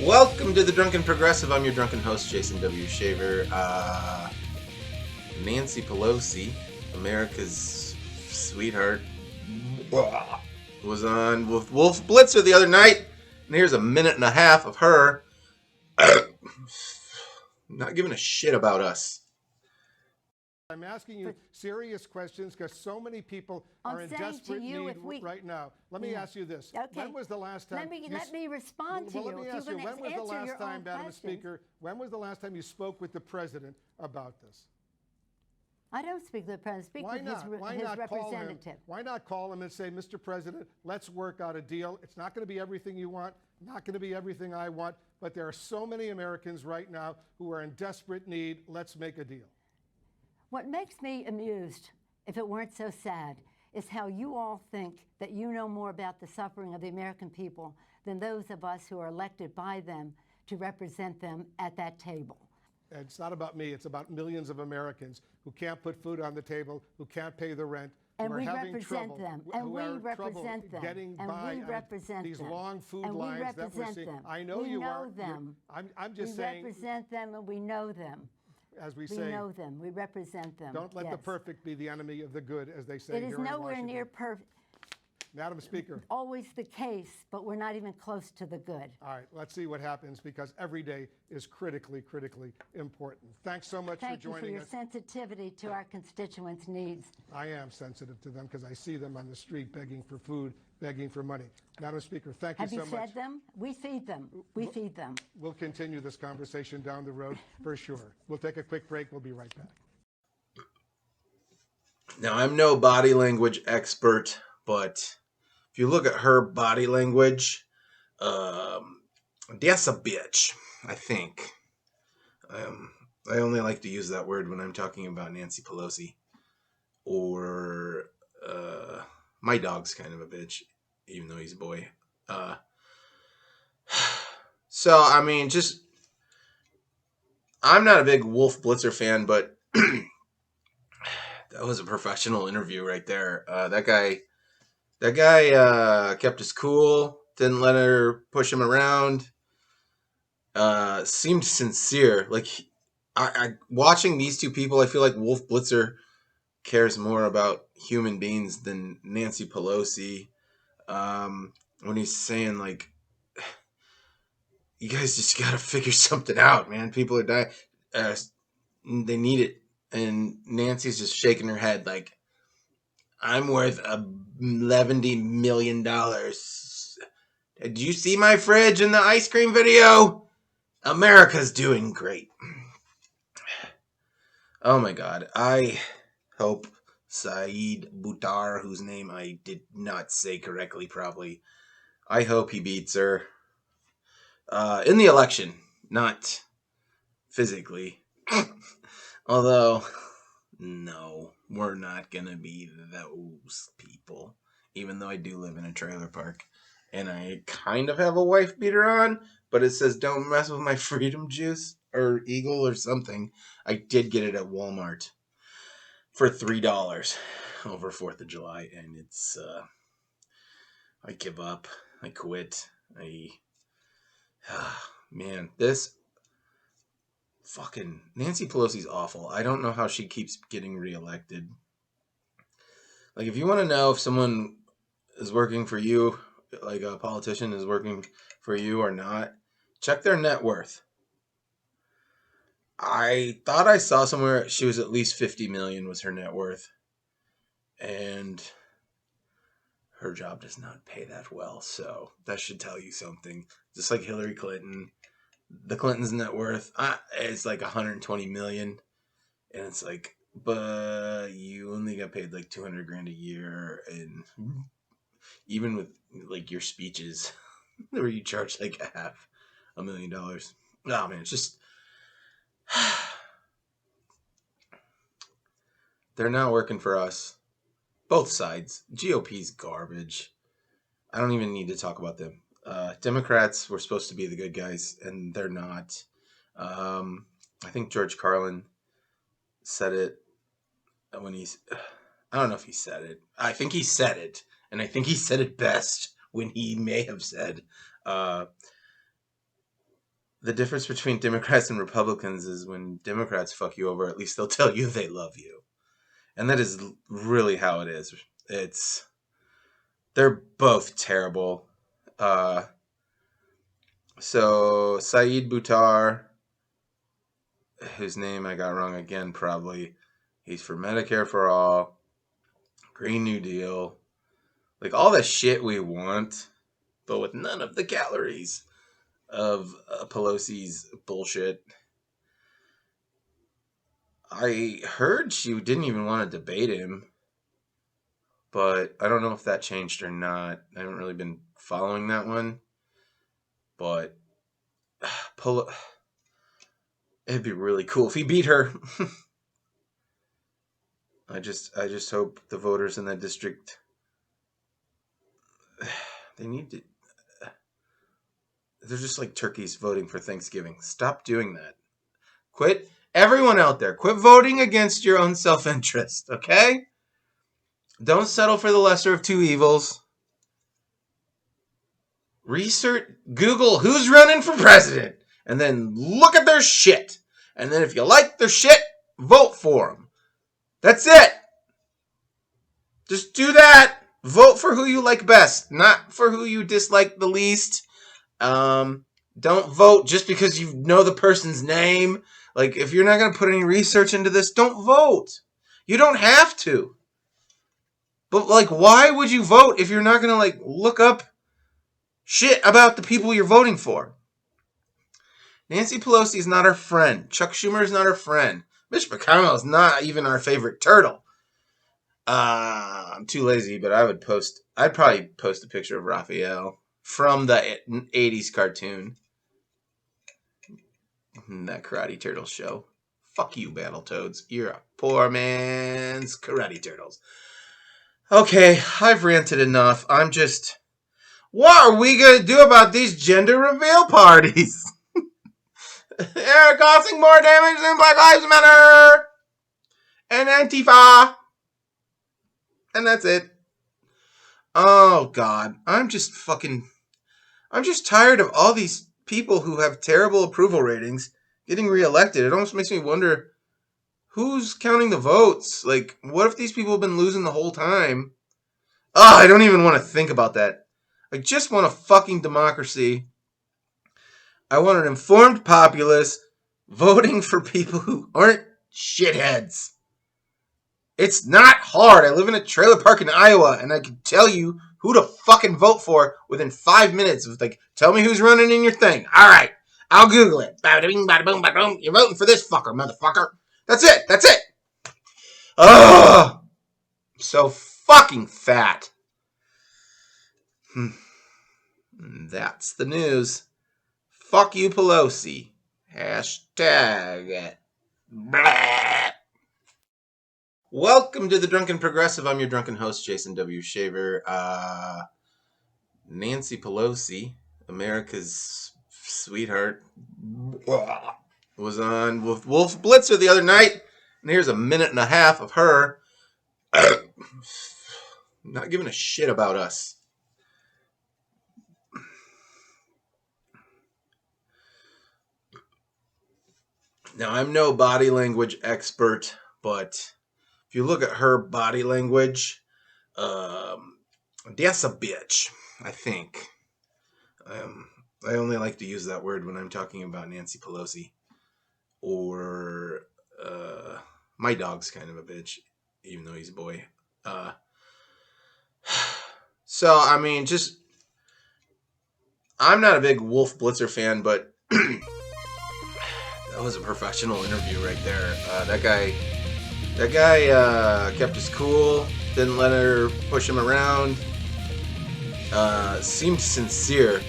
Welcome to the Drunken Progressive. I'm your drunken host, Jason W. Shaver. Nancy Pelosi, America's sweetheart, was on with Wolf Blitzer the other night, and here's a minute and a half of her not giving a shit about us. I'm asking you serious questions because so many people are in desperate need right now. Let me ask you this. Okay. When was the last time? Let me respond to you. Let me ask you, when was the last time, Madam Speaker, when was the last time you spoke with the President about this? I don't speak with the President. Speak with his representative. Why not call him and say, Mr. President, let's work out a deal. It's not going to be everything you want, not going to be everything I want, but there are so many Americans right now who are in desperate need. Let's make a deal. What makes me amused, if it weren't so sad, is how you all think that you know more about the suffering of the American people than those of us who are elected by them to represent them at that table. It's not about me. It's about millions of Americans who can't put food on the table, who can't pay the rent, and who are we having represent trouble, them, and we represent them, getting and by we represent these them, long food and lines we that we're represent seeing. them. I know we you know are. them. I'm just saying. We represent them, and we know them. As we say, we know them. We represent them. Don't let the perfect be the enemy of the good, as they say. It is nowhere near perfect. Madam Speaker. Always the case, but we're not even close to the good. All right, let's see what happens, because every day is critically important. Thanks so much for joining us. Thank you for your sensitivity to our constituents' needs. I am sensitive to them because I see them on the street begging for food, begging for money. Madam Speaker, thank you so much. Have you fed them? We feed them. We feed them. We'll continue this conversation down the road for sure. We'll take a quick break. We'll be right back. Now, I'm no body language expert, but if you look at her body language, that's a bitch, I think. I only like to use that word when I'm talking about Nancy Pelosi. Or my dog's kind of a bitch, even though he's a boy. So, I mean, I'm not a big Wolf Blitzer fan, but that was a professional interview right there. That guy kept his cool, didn't let her push him around. Seemed sincere. Like, I watching these two people, I feel like Wolf Blitzer cares more about human beings than Nancy Pelosi. When he's saying, like, you guys just gotta figure something out, man. People are dying. They need it. And Nancy's just shaking her head like, I'm worth $11 million. Did you see my fridge in the ice cream video? America's doing great. Oh my God. I hope Saeed Buttar, whose name I did not say correctly probably, I hope he beats her in the election, not physically. Although, no, we're not going to be those people. Even though I do live in a trailer park. And I kind of have a wife beater on. But it says, don't mess with my freedom juice. Or Eagle or something. I did get it at Walmart. For $3. Over 4th of July. And it's, I give up. I quit. Man, this fucking Nancy Pelosi's awful. I don't know how she keeps getting reelected. Like, if you want to know if someone is working for you, like a politician is working for you or not, check their net worth. I thought I saw somewhere she was at least 50 million was her net worth. And her job does not pay that well, so that should tell you something. Just like Hillary Clinton. The Clintons' net worth is like 120 million. And it's like, but you only got paid like 200 grand a year. And even with like your speeches where you charge like $500,000. Oh man, it's just, they're not working for us. Both sides. GOP's garbage. I don't even need to talk about them. Democrats were supposed to be the good guys, and they're not. I think George Carlin said it when he's... I don't know if he said it. I think he said it, and I think he said it best when he may have said, the difference between Democrats and Republicans is when Democrats fuck you over, at least they'll tell you they love you. And that is really how it is. They're both terrible. So Saeed Buttar, whose name I got wrong again probably, he's for Medicare for all, Green New Deal, like all the shit we want, but with none of the calories of Pelosi's bullshit. I heard she didn't even want to debate him, but I don't know if that changed or not. I haven't really been following that one, but it'd be really cool if he beat her. I just hope the voters in that district, they need to, they're just like turkeys voting for Thanksgiving. Stop doing that. Quit. Everyone out there, quit voting against your own self-interest, okay? Don't settle for the lesser of two evils. Research, Google who's running for president, and then look at their shit. And then if you like their shit, vote for them. That's it. Just do that. Vote for who you like best, not for who you dislike the least. Don't vote just because you know the person's name. Like, if you're not going to put any research into this, don't vote. You don't have to. But, like, why would you vote if you're not going to, like, look up shit about the people you're voting for? Nancy Pelosi is not our friend. Chuck Schumer is not our friend. Mitch McConnell is not even our favorite turtle. I'm too lazy, but I'd probably post a picture of Raphael from the 80s cartoon. That Karate Turtles show. Fuck you, Battletoads. You're a poor man's Karate Turtles. Okay, I've ranted enough. What are we going to do about these gender reveal parties? They're causing more damage than Black Lives Matter and Antifa. And that's it. Oh, God. I'm just tired of all these people who have terrible approval ratings getting reelected. It almost makes me wonder who's counting the votes. Like, what if these people have been losing the whole time? Oh, I don't even want to think about that. I just want a fucking democracy. I want an informed populace voting for people who aren't shitheads. It's not hard. I live in a trailer park in Iowa, and I can tell you who to fucking vote for within 5 minutes. It's like, tell me who's running in your thing. All right, I'll Google it. Bada bing, bada boom, bada boom. You're voting for this fucker, motherfucker. That's it. Ugh. I'm so fucking fat. That's the news. Fuck you, Pelosi. Hashtag. Blah. Welcome to the Drunken Progressive. I'm your drunken host, Jason W. Shaver. Nancy Pelosi, America's sweetheart, was on with Wolf Blitzer the other night, and here's a minute and a half of her not giving a shit about us. Now, I'm no body language expert, but if you look at her body language, that's a bitch, I think. I only like to use that word when I'm talking about Nancy Pelosi. Or, my dog's kind of a bitch, even though he's a boy. So, I mean, I'm not a big Wolf Blitzer fan, but that was a professional interview right there. That guy kept his cool, didn't let her push him around, seemed sincere.